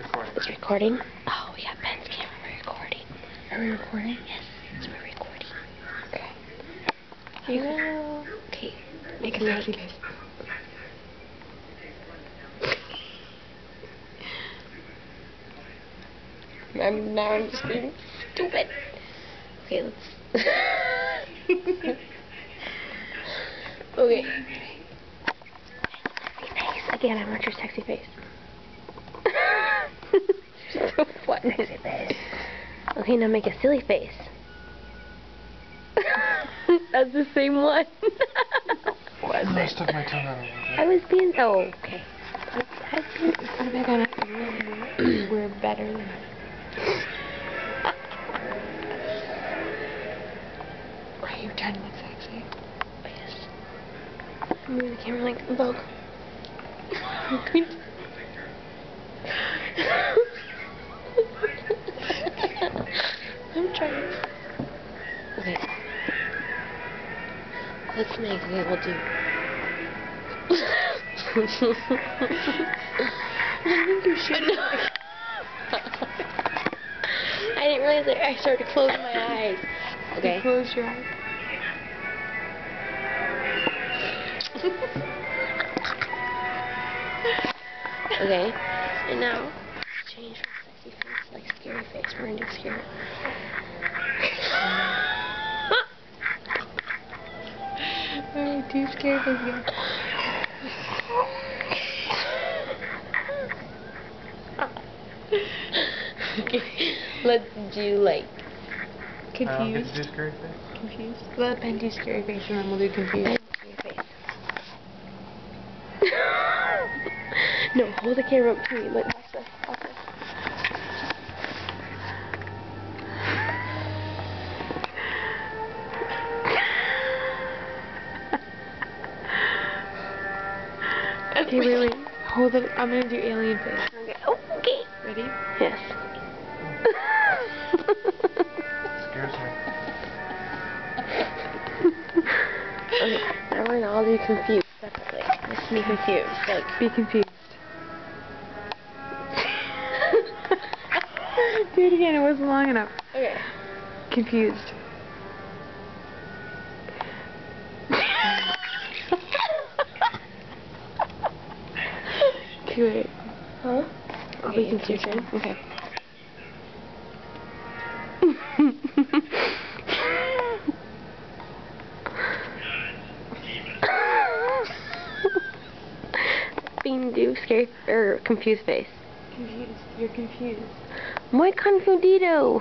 Recording. It's recording? Oh, we got Ben's camera. We're recording. Are we recording? Yes, we're recording. Okay. Here you go. Okay. Make a sexy face. Now I'm just being stupid. Okay, let's... Okay. Sexy face. Again, I want your sexy face. So what? Sexy face. Okay, now make a silly face. That's the same one. Was I stuck my tongue out a little bit. I was being... Oh, okay. I was being... What am I gonna do? We're better than... Are you trying to look sexy? Yes. Move the camera like Vogue. I'm trying. Okay. Let's make... Okay, we'll do... I think you should. I didn't realize that I started to close my eyes. Okay. You close your eyes. Okay. And now, change from sexy face to like scary face. We're gonna do scary. Alright, do scary face again. Okay. Let's do like Confused. Do scary face? Confused. Let Ben do scary face and then we'll do confused. scary face. No, hold the camera up to me. Look, watch this. Watch this. Okay, wait. Hold it. I'm gonna do alien face. Okay. Oh, okay. Ready? Yes. Scares me. Okay, now we're gonna all do confused separately. Let's be confused. Like, Be confused. Do it again. It wasn't long enough. okay. Confused. Okay, wait. Huh? I'll be Okay, it's your confused. turn. Okay. Being do scary or confused face. Confused. You're confused. Muy confundido.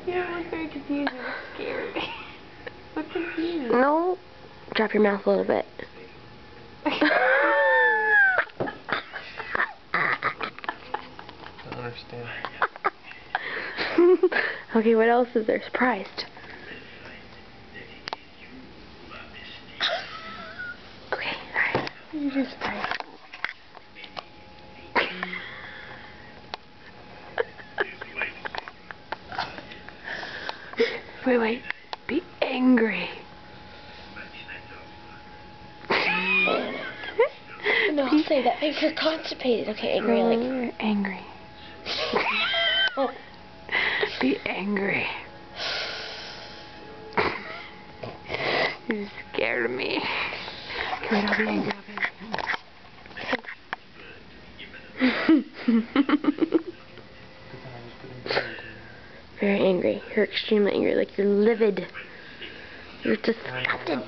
You don't look very confused. You look scared. Look confused. No. Drop your mouth a little bit. Don't understand. Okay, what else is there? Surprised. Okay, alright. You're just surprised. Wait. Be angry. No, I'll say that. If you're constipated. Okay, angry, like... Angry. Be angry. You scared me. Okay, wait, I'll be angry. Very angry. You're extremely angry. Like, you're livid. You're disgusted.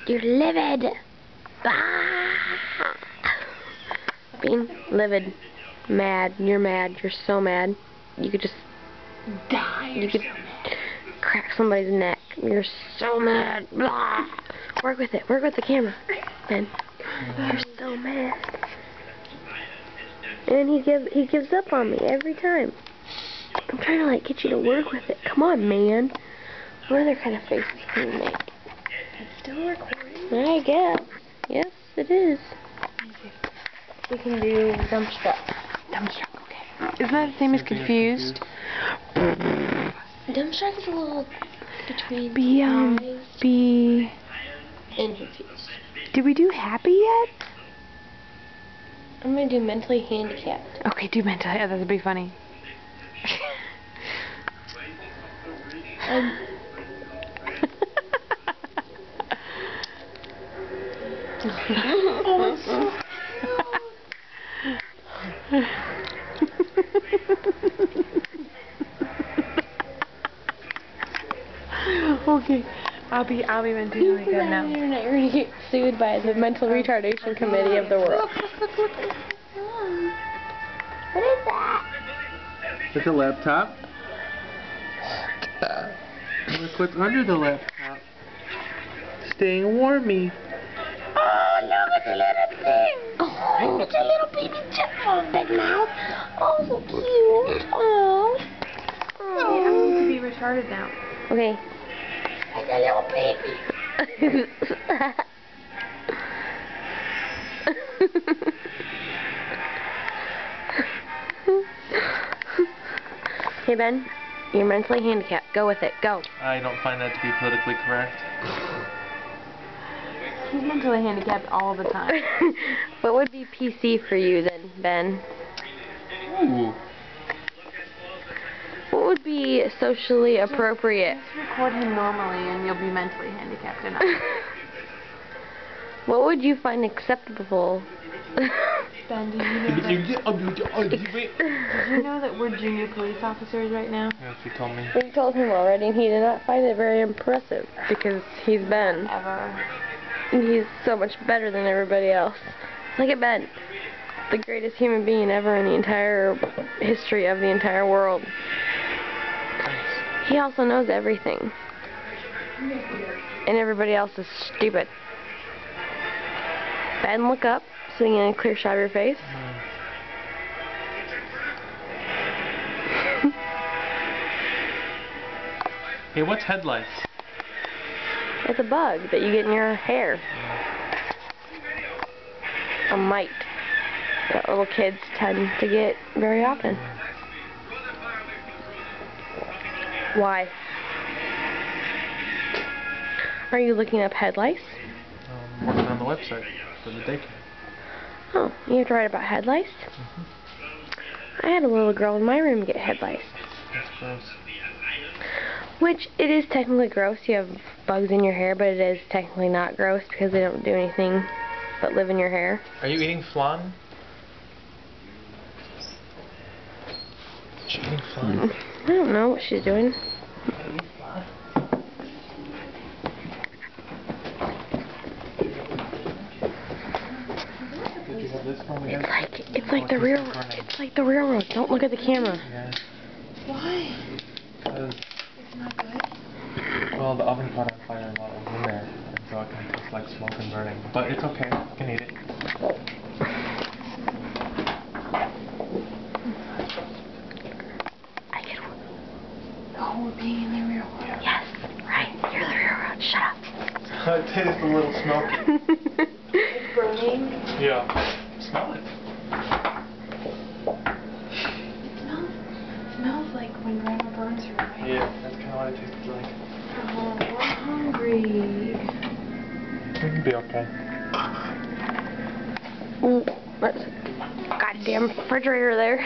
You're livid. Ah! Being livid. Mad. You're mad. You're so mad. You could just... Die. You could crack somebody's neck. You're so mad. Blah. Work with it. Work with the camera, Ben. You're so mad. And he gives up on me every time. I'm trying to like get you to work with it. Come on, man. What other kind of faces can you make? It's still recording. I guess. Yes, it is. We can do dumbstruck. Dumbstruck, okay. Isn't that the same as confused? Dumbstruck is a little between Be and confused. Did we do happy yet? I'm gonna do mentally handicapped. Okay, do mentally. Yeah, that'd be funny. Okay, I'll be mentally really good now. You're gonna get sued by the mental retardation committee of the world. What is that? It's a laptop. Look what's under the laptop. Staying warmy. Oh, look at the little thing. Oh, it's a little baby chipmunk, big mouth. Oh, so cute. Oh. I need to be retarded now. Okay. It's a little baby. Hey, Ben. You're mentally handicapped. Go with it. Go. I don't find that to be politically correct. He's mentally handicapped all the time. What would be PC for you then, Ben? Ooh. What would be socially appropriate? Just record him normally and you'll be mentally handicapped enough. What would you find acceptable? Ben, did you know that we're junior police officers right now? Yes, you told me. We told him already, and he did not find it very impressive because he's Ben. Ever. And he's so much better than everybody else. Look at Ben, the greatest human being ever in the entire history of the entire world. He also knows everything. And everybody else is stupid. Ben, look up, sitting in a clear shot of your face. Hey, what's headlights? It's a bug that you get in your hair. A mite that little kids tend to get very often. Why? Are you looking up head lice? I'm working on the website for the daycare. Oh, you have to write about head lice? I had a little girl in my room get head lice. That's gross. Which, it is technically gross. You have bugs in your hair, but it is technically not gross because they don't do anything but live in your hair. Are you eating flan? Is she eating flan? I don't know what she's doing. Did you have this one? It's like the railroad. It's like the railroad. Don't look at the camera. Yeah. Why? Because, It's not good. well, the oven caught on fire while it was in there, and so it kind of tastes like smoke and burning. But it's okay. You can eat it. I can. Oh, we're being in the railroad. Yes, right. You're the railroad. Shut up. It tastes a little smoky. It's burning. Yeah. Smell it. It smells like when Grandma burns her, right? Yeah, that's kind of what it tastes like. Oh, we're hungry. It can be okay. Ooh, that's a goddamn refrigerator there.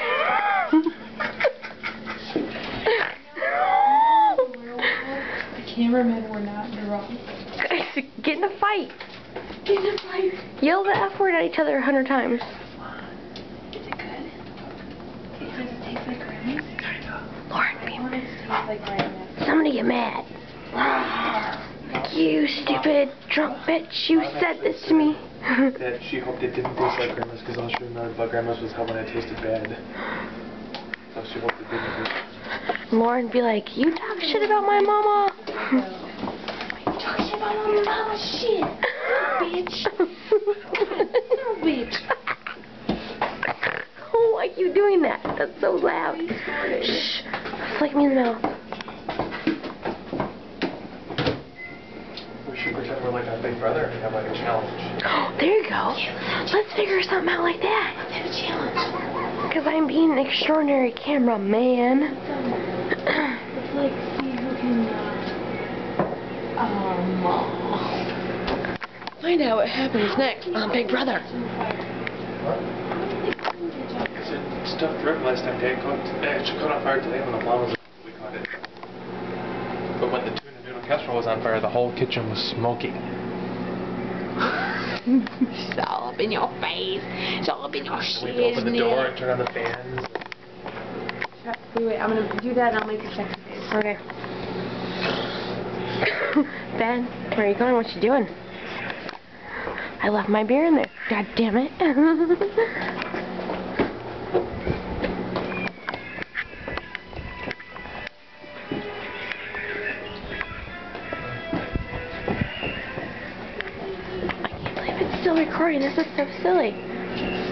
The cameramen were not drunk. Guys, get in a fight. Get in a fight. Yell the F word at each other 100 times. Is it good? Does it taste like Grandma's? Lauren, I want it to taste like Grandma's. somebody get mad. You stupid drunk bitch, you said this to me. That she hoped it didn't taste like Grandma's because all she remembered about Grandma's was how when it tasted bad. So she hoped it didn't taste. Lauren be like, you talk shit about my mama. Talk shit about my mama shit. Bitch. No, bitch. Oh, why are you doing that? That's so loud. Shh. Flick me in the mouth. We should pretend we're like a big brother and have like a challenge. Oh, there you go. Let's figure something out like that. Let's have a challenge. Because I'm being an extraordinary cameraman. Let's like see who can find out what happens next on Big Brother. What? stuffed rib last time Dad cooked. It actually caught on fire today when the blonde was we caught it. But when the tuna noodle casserole was on fire, the whole kitchen was smoking. It's all up in your face. It's all up in your shit. We had to open the door and turn on the fans. Wait, I'm gonna do that and I'll make the sexy face. Okay. Ben, where are you going? What you doing? I left my beer in there. God damn it. Still recording. This is so silly.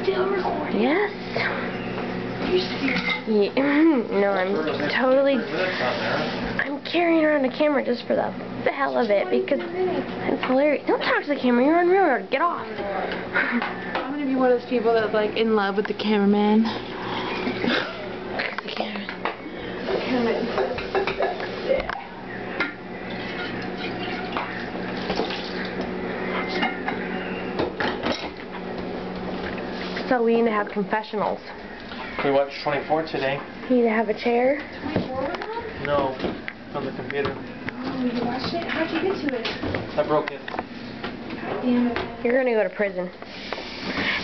Still recording? Yes. Are you serious? Yeah. No, I'm totally. I'm carrying around a camera just for the hell of it because it's hilarious. Don't talk to the camera. You're on railroad. Get off. I'm gonna be one of those people that's like in love with the cameraman. The camera. So we need to have confessionals. We watched 24 today. You need to have a chair. 24 with them? No, on the computer. Oh, you watched it? How'd you get to it? I broke it. Damn it. You're going to go to prison.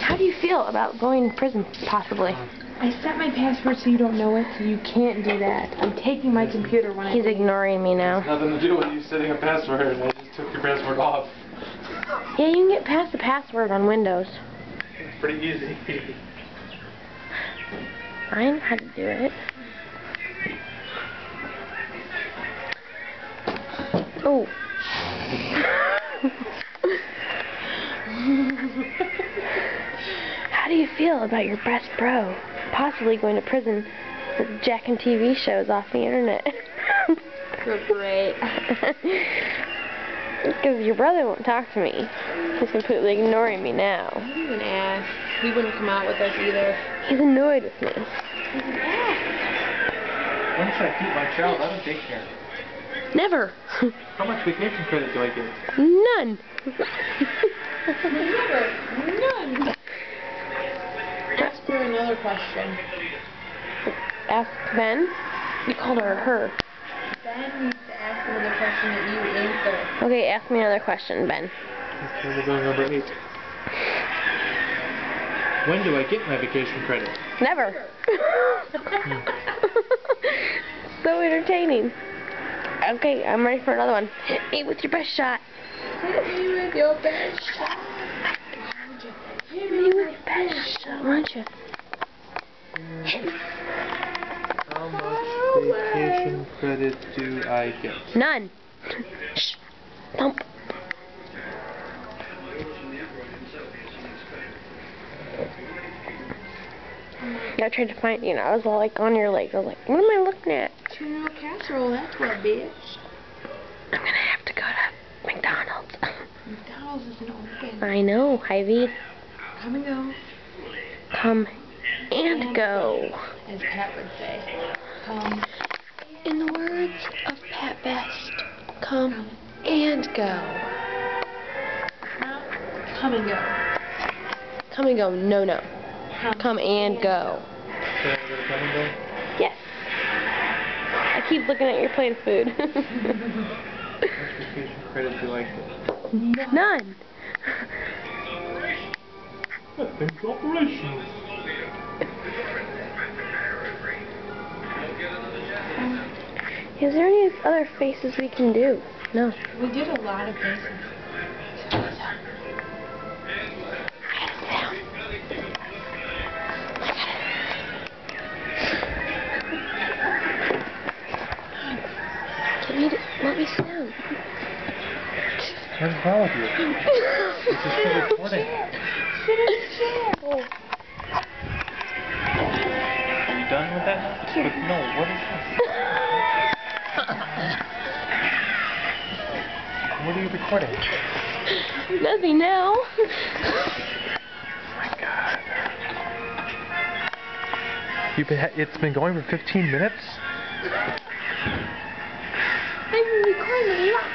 How do you feel about going to prison, possibly? I set my password so you don't know it, so you can't do that. I'm taking my computer when He's ignoring me now. Nothing to do with you setting a password. I just took your password off. Yeah, you can get past the password on Windows. It's pretty easy. I know how to do it. Oh. How do you feel about your best bro possibly going to prison for jacking TV shows off the internet? You're great. Because your brother won't talk to me. He's completely ignoring me now. He's an ass. He wouldn't come out with us either. He's annoyed with me. He's an ass. When should I keep my child out of daycare? Never. How much vacation credit do I get? None. Never. None. Ask her another question. Ask Ben. You called her her. Ben needs to ask another question that you answer. Okay, ask me another question, Ben. Okay, we're going number 8. When do I get my vacation credit? Never. So entertaining. Okay, I'm ready for another one. Hit me with your best shot. Hit me with your best shot. Hit me with your best shot, won't you? How much vacation credit do I get? None. Shh. Thump. I tried to find, I was all like on your legs. I was like, what am I looking at? Tuna casserole, that's what, bitch. I'm gonna have to go to McDonald's. McDonald's isn't open. I know, Hy-Vee. Come and go. Come and go. As Pat would say. Come. In the words of Pat Best, come and go. Come and go. Come and go, no. Come and go. Can I go to come and go? Yes. I keep looking at your plate of food. How much vacation credit do I get? None. Nothing's operational. Is there any other faces we can do? No. We did a lot of faces. Let me sit down. What's wrong with you? This is still recording. Sit in the chair. Are you done with that? But no, what is this? What are you recording? Nothing now. Oh my god. It's been going for 15 minutes? I've been recording a lot.